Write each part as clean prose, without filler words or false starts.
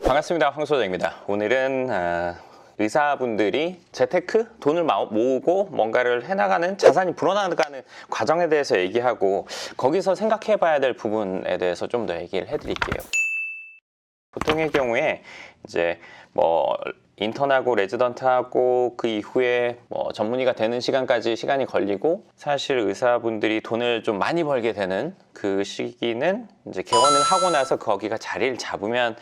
반갑습니다. 황소장입니다. 오늘은 의사분들이 재테크, 돈을 모으고 뭔가를 해나가는, 자산이 불어나가는 과정에 대해서 얘기하고, 거기서 생각해 봐야 될 부분에 대해서 좀 더 얘기를 해드릴게요. 보통의 경우에 이제 인턴하고 레지던트하고 그 이후에 전문의가 되는 시간까지 시간이 걸리고, 사실 의사분들이 돈을 좀 많이 벌게 되는 그 시기는 이제 개원을 하고 나서 거기가 자리를 잡으면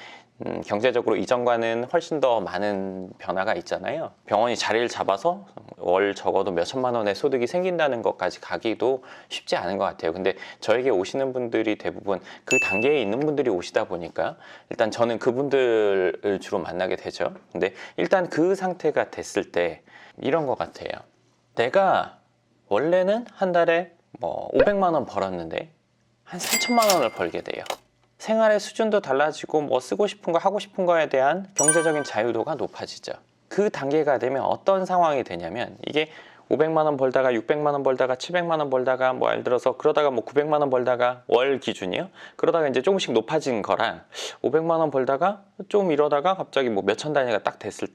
경제적으로 이전과는 훨씬 더 많은 변화가 있잖아요. 병원이 자리를 잡아서 월 적어도 몇 천만 원의 소득이 생긴다는 것까지 가기도 쉽지 않은 것 같아요. 근데 저에게 오시는 분들이 대부분 그 단계에 있는 분들이 오시다 보니까 일단 저는 그분들을 주로 만나게 되죠. 근데 일단 그 상태가 됐을 때 이런 것 같아요. 내가 원래는 한 달에 500만 원 벌었는데 한 3천만 원을 벌게 돼요. 생활의 수준도 달라지고 쓰고 싶은 거 하고 싶은 거에 대한 경제적인 자유도가 높아지죠. 그 단계가 되면 어떤 상황이 되냐면, 이게 500만 원 벌다가 600만 원 벌다가 700만 원 벌다가 예를 들어서 그러다가 900만 원 벌다가 월 기준이요. 그러다가 이제 조금씩 높아진 거랑 500만 원 벌다가 좀 이러다가 갑자기 몇천 단위가 딱 됐을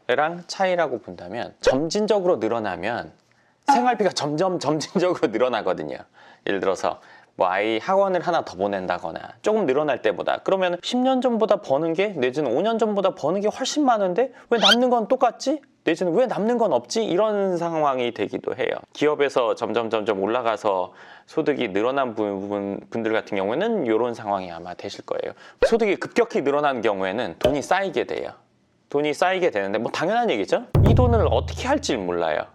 때랑 차이라고 본다면, 점진적으로 늘어나면 생활비가 점진적으로 늘어나거든요. 예를 들어서 아이 학원을 하나 더 보낸다거나 조금 늘어날 때보다, 그러면 10년 전보다 버는 게, 내지는 5년 전보다 버는 게 훨씬 많은데 왜 남는 건 똑같지? 내지는 왜 남는 건 없지? 이런 상황이 되기도 해요. 기업에서 점점 올라가서 소득이 늘어난 분들 같은 경우에는 이런 상황이 아마 되실 거예요. 소득이 급격히 늘어난 경우에는 돈이 쌓이게 돼요. 돈이 쌓이게 되는데 당연한 얘기죠. 이 돈을 어떻게 할지 몰라요.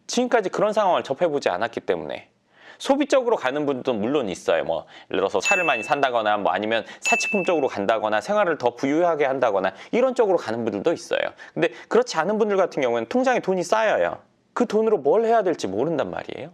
지금까지 그런 상황을 접해보지 않았기 때문에. 소비적으로 가는 분들도 물론 있어요. 예를 들어서 차를 많이 산다거나 아니면 사치품 쪽으로 간다거나 생활을 더 부유하게 한다거나 이런 쪽으로 가는 분들도 있어요. 근데 그렇지 않은 분들 같은 경우에는 통장에 돈이 쌓여요. 그 돈으로 뭘 해야 될지 모른단 말이에요.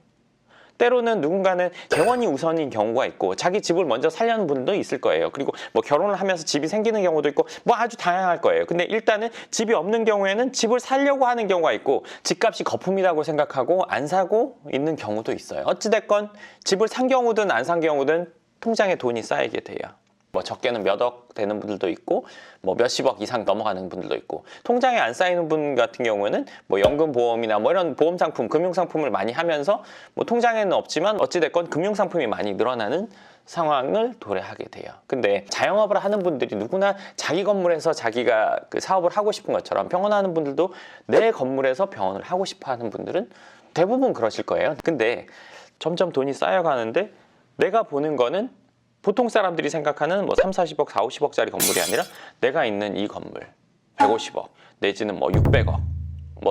때로는 누군가는 재원이 우선인 경우가 있고, 자기 집을 먼저 살려는 분도 있을 거예요. 그리고 결혼을 하면서 집이 생기는 경우도 있고 아주 다양할 거예요. 근데 일단은 집이 없는 경우에는 집을 살려고 하는 경우가 있고, 집값이 거품이라고 생각하고 안 사고 있는 경우도 있어요. 어찌됐건 집을 산 경우든 안 산 경우든 통장에 돈이 쌓이게 돼요. 적게는 몇 억 되는 분들도 있고 몇십억 이상 넘어가는 분들도 있고, 통장에 안 쌓이는 분 같은 경우에는 연금 보험이나 이런 보험 상품, 금융 상품을 많이 하면서 통장에는 없지만 어찌됐건 금융 상품이 많이 늘어나는 상황을 도래하게 돼요. 근데 자영업을 하는 분들이 누구나 자기 건물에서 자기가 그 사업을 하고 싶은 것처럼, 병원하는 분들도 내 건물에서 병원을 하고 싶어 하는 분들은 대부분 그러실 거예요. 근데 점점 돈이 쌓여가는데, 내가 보는 거는 보통 사람들이 생각하는 3, 40억, 4, 50억짜리 건물이 아니라 내가 있는 이 건물 150억 내지는 600억,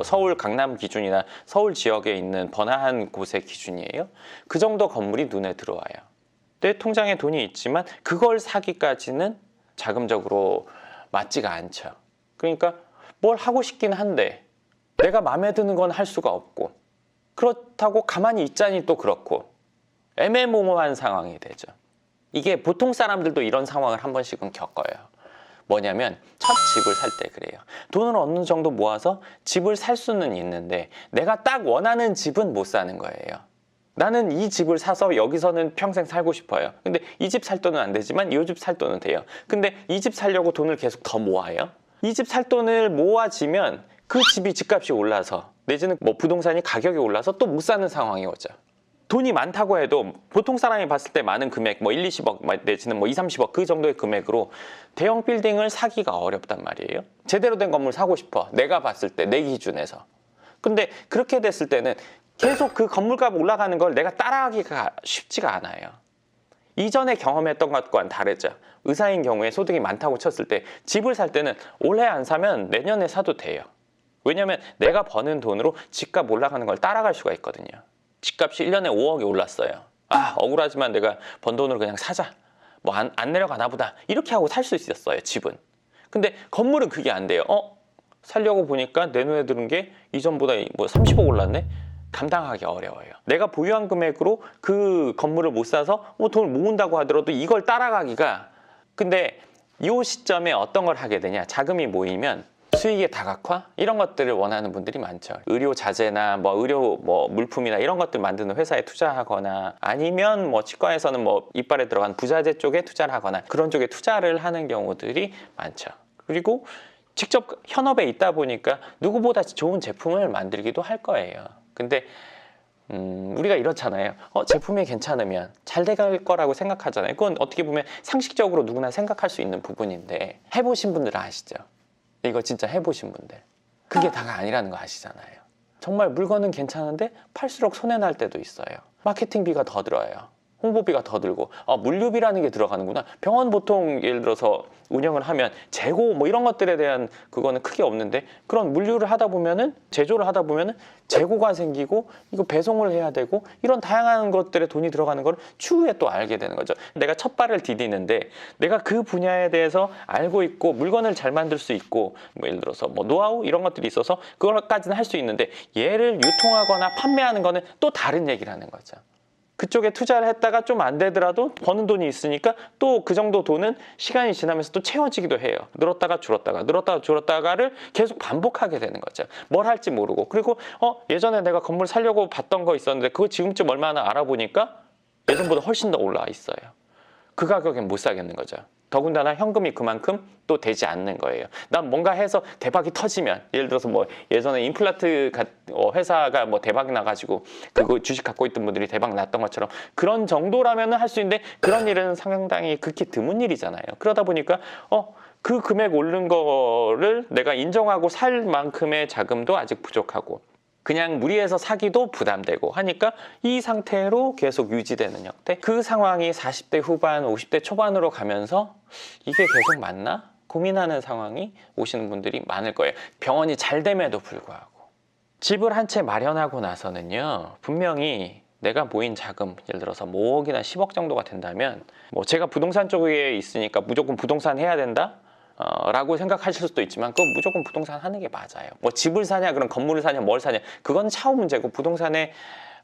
서울 강남 기준이나 서울 지역에 있는 번화한 곳의 기준이에요. 그 정도 건물이 눈에 들어와요. 내 통장에 돈이 있지만 그걸 사기까지는 자금적으로 맞지가 않죠. 그러니까 뭘 하고 싶긴 한데 내가 마음에 드는 건 할 수가 없고, 그렇다고 가만히 있자니 또 그렇고 애매모호한 상황이 되죠. 이게 보통 사람들도 이런 상황을 한 번씩은 겪어요. 뭐냐면 첫 집을 살 때 그래요. 돈을 어느 정도 모아서 집을 살 수는 있는데 내가 딱 원하는 집은 못 사는 거예요. 나는 이 집을 사서 여기서는 평생 살고 싶어요. 근데 이 집 살 돈은 안 되지만 이 집 살 돈은 돼요. 근데 이 집 살려고 돈을 계속 더 모아요. 이 집 살 돈을 모아지면 그 집이 집값이 올라서, 내지는 부동산이 가격이 올라서 또 못 사는 상황이 오죠. 돈이 많다고 해도 보통 사람이 봤을 때 많은 금액 1, 20억 내지는 2, 30억 그 정도의 금액으로 대형 빌딩을 사기가 어렵단 말이에요. 제대로 된 건물 사고 싶어, 내가 봤을 때 내 기준에서. 근데 그렇게 됐을 때는 계속 그 건물값 올라가는 걸 내가 따라하기가 쉽지가 않아요. 이전에 경험했던 것과는 다르죠. 의사인 경우에 소득이 많다고 쳤을 때 집을 살 때는 올해 안 사면 내년에 사도 돼요. 왜냐면 내가 버는 돈으로 집값 올라가는 걸 따라갈 수가 있거든요. 집값이 1년에 5억이 올랐어요. 억울하지만 내가 번 돈으로 그냥 사자. 안 내려가나 보다. 이렇게 하고 살 수 있었어요, 집은. 근데 건물은 그게 안 돼요. 살려고 보니까 내 눈에 들은 게 이전보다 30억 올랐네? 감당하기 어려워요. 내가 보유한 금액으로 그 건물을 못 사서 돈을 모은다고 하더라도 이걸 따라가기가. 근데 이 시점에 어떤 걸 하게 되냐. 자금이 모이면 수익의 다각화 이런 것들을 원하는 분들이 많죠. 의료 자재나 뭐 의료 뭐 물품이나 이런 것들 만드는 회사에 투자하거나 아니면 뭐 치과에서는 뭐 이빨에 들어간 부자재 쪽에 투자를 하거나 그런 쪽에 투자를 하는 경우들이 많죠. 그리고 직접 현업에 있다 보니까 누구보다 좋은 제품을 만들기도 할 거예요. 근데 우리가 이렇잖아요. 제품이 괜찮으면 잘 돼갈 거라고 생각하잖아요. 그건 어떻게 보면 상식적으로 누구나 생각할 수 있는 부분인데 해보신 분들은 아시죠? 이거 진짜 해보신 분들 그게 다가 아니라는 거 아시잖아요. 정말 물건은 괜찮은데 팔수록 손해날 때도 있어요. 마케팅비가 더 들어요. 홍보비가 더 들고 물류비라는 게 들어가는구나. 병원 보통 예를 들어서 운영을 하면 재고 뭐 이런 것들에 대한 그거는 크게 없는데 그런 물류를 하다 보면은 제조를 하다 보면은 재고가 생기고 이거 배송을 해야 되고 이런 다양한 것들에 돈이 들어가는 걸 추후에 또 알게 되는 거죠. 내가 첫 발을 디디는데 내가 그 분야에 대해서 알고 있고 물건을 잘 만들 수 있고 뭐 예를 들어서 뭐 노하우 이런 것들이 있어서 그걸까지는 할 수 있는데 얘를 유통하거나 판매하는 거는 또 다른 얘기라는 거죠. 그쪽에 투자를 했다가 좀 안 되더라도 버는 돈이 있으니까 또 그 정도 돈은 시간이 지나면서 또 채워지기도 해요. 늘었다가 줄었다가 늘었다가 줄었다가를 계속 반복하게 되는 거죠. 뭘 할지 모르고. 그리고 예전에 내가 건물 사려고 봤던 거 있었는데 그거 지금쯤 얼마나 알아보니까 예전보다 훨씬 더 올라와 있어요. 그 가격엔 못 사겠는 거죠. 더군다나 현금이 그만큼 또 되지 않는 거예요. 난 뭔가 해서 대박이 터지면 예를 들어서 뭐 예전에 임플란트 회사가 뭐 대박이 나가지고 그거 주식 갖고 있던 분들이 대박 났던 것처럼 그런 정도라면 할 수 있는데 그런 일은 상당히 극히 드문 일이잖아요. 그러다 보니까 그 금액 오른 거를 내가 인정하고 살 만큼의 자금도 아직 부족하고 그냥 무리해서 사기도 부담되고 하니까 이 상태로 계속 유지되는 형태. 그 상황이 40대 후반, 50대 초반으로 가면서 이게 계속 맞나? 고민하는 상황이 오시는 분들이 많을 거예요. 병원이 잘 됨에도 불구하고. 집을 한 채 마련하고 나서는요. 분명히 내가 모인 자금, 예를 들어서 뭐 5억이나 10억 정도가 된다면 뭐 제가 부동산 쪽에 있으니까 무조건 부동산 해야 된다? 라고 생각하실 수도 있지만 그건 무조건 부동산 하는 게 맞아요. 뭐 집을 사냐 그럼 건물을 사냐 뭘 사냐 그건 차후 문제고 부동산에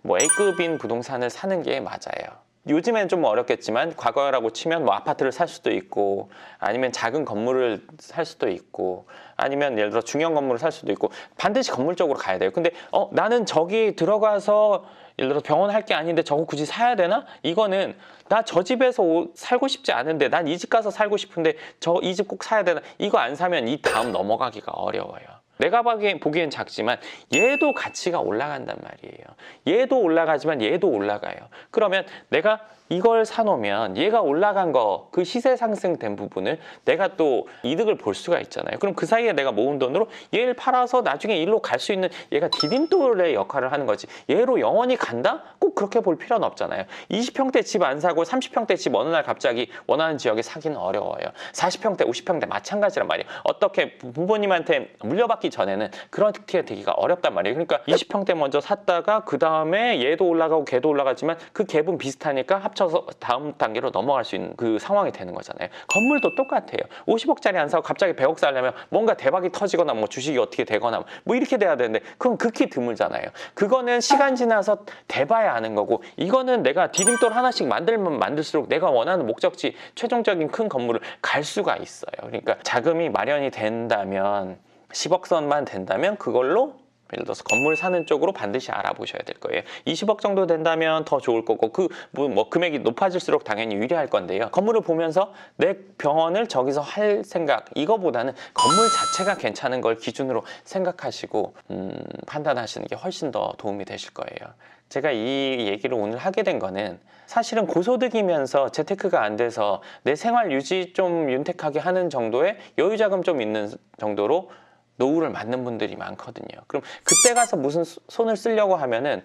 뭐 A급인 부동산을 사는 게 맞아요. 요즘엔 좀 어렵겠지만 과거라고 치면 뭐 아파트를 살 수도 있고 아니면 작은 건물을 살 수도 있고 아니면 예를 들어 중형 건물을 살 수도 있고 반드시 건물 쪽으로 가야 돼요. 근데 나는 저기 들어가서 예를 들어 병원 할 게 아닌데 저거 굳이 사야 되나? 이거는 나 저 집에서 살고 싶지 않은데 난 이 집 가서 살고 싶은데 이 집 꼭 사야 되나? 이거 안 사면 이 다음 넘어가기가 어려워요. 내가 보기엔 작지만 얘도 가치가 올라간단 말이에요. 얘도 올라가지만 얘도 올라가요. 그러면 내가 이걸 사놓으면 얘가 올라간 거, 그 시세 상승된 부분을 내가 또 이득을 볼 수가 있잖아요. 그럼 그 사이에 내가 모은 돈으로 얘를 팔아서 나중에 일로 갈 수 있는 얘가 디딤돌의 역할을 하는 거지. 얘로 영원히 간다? 꼭 그렇게 볼 필요는 없잖아요. 20평대 집 안 사고 30평대 집 어느 날 갑자기 원하는 지역에 사기는 어려워요. 40평대, 50평대 마찬가지란 말이에요. 어떻게 부모님한테 물려받기 전에는 그렇게 되기가 어렵단 말이에요. 그러니까 20평대 먼저 샀다가 그 다음에 얘도 올라가고 걔도 올라가지만 그 갭은 비슷하니까 합쳐서 다음 단계로 넘어갈 수 있는 그 상황이 되는 거잖아요. 건물도 똑같아요. 50억짜리 안 사고 갑자기 100억 살려면 뭔가 대박이 터지거나 뭐 주식이 어떻게 되거나 뭐 이렇게 돼야 되는데 그건 극히 드물잖아요. 그거는 시간 지나서 돼봐야 아는 거고 이거는 내가 디딤돌 하나씩 만들면 만들수록 내가 원하는 목적지 최종적인 큰 건물을 갈 수가 있어요. 그러니까 자금이 마련이 된다면 10억 선만 된다면 그걸로 예를 들어서 건물 사는 쪽으로 반드시 알아보셔야 될 거예요. 20억 정도 된다면 더 좋을 거고 뭐 금액이 높아질수록 당연히 유리할 건데요. 건물을 보면서 내 병원을 저기서 할 생각 이거보다는 건물 자체가 괜찮은 걸 기준으로 생각하시고 판단하시는 게 훨씬 더 도움이 되실 거예요. 제가 이 얘기를 오늘 하게 된 거는 사실은 고소득이면서 재테크가 안 돼서 내 생활 유지 좀 윤택하게 하는 정도의 여유자금 좀 있는 정도로 노후를 맞는 분들이 많거든요. 그럼 그때 가서 무슨 손을 쓰려고 하면은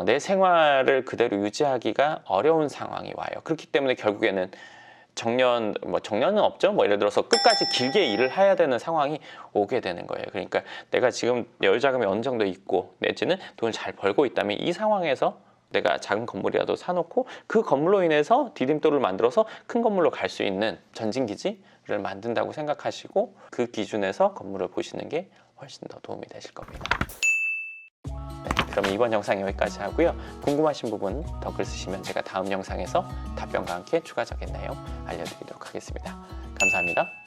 내 생활을 그대로 유지하기가 어려운 상황이 와요. 그렇기 때문에 결국에는 정년은 없죠. 뭐 예를 들어서 끝까지 길게 일을 해야 되는 상황이 오게 되는 거예요. 그러니까 내가 지금 여유자금이 어느 정도 있고 내지는 돈을 잘 벌고 있다면 이 상황에서 내가 작은 건물이라도 사놓고 그 건물로 인해서 디딤돌을 만들어서 큰 건물로 갈 수 있는 전진기지를 만든다고 생각하시고 그 기준에서 건물을 보시는 게 훨씬 더 도움이 되실 겁니다. 네, 그럼 이번 영상 여기까지 하고요. 궁금하신 부분 댓글 쓰시면 제가 다음 영상에서 답변과 함께 추가적인 내용 알려드리도록 하겠습니다. 감사합니다.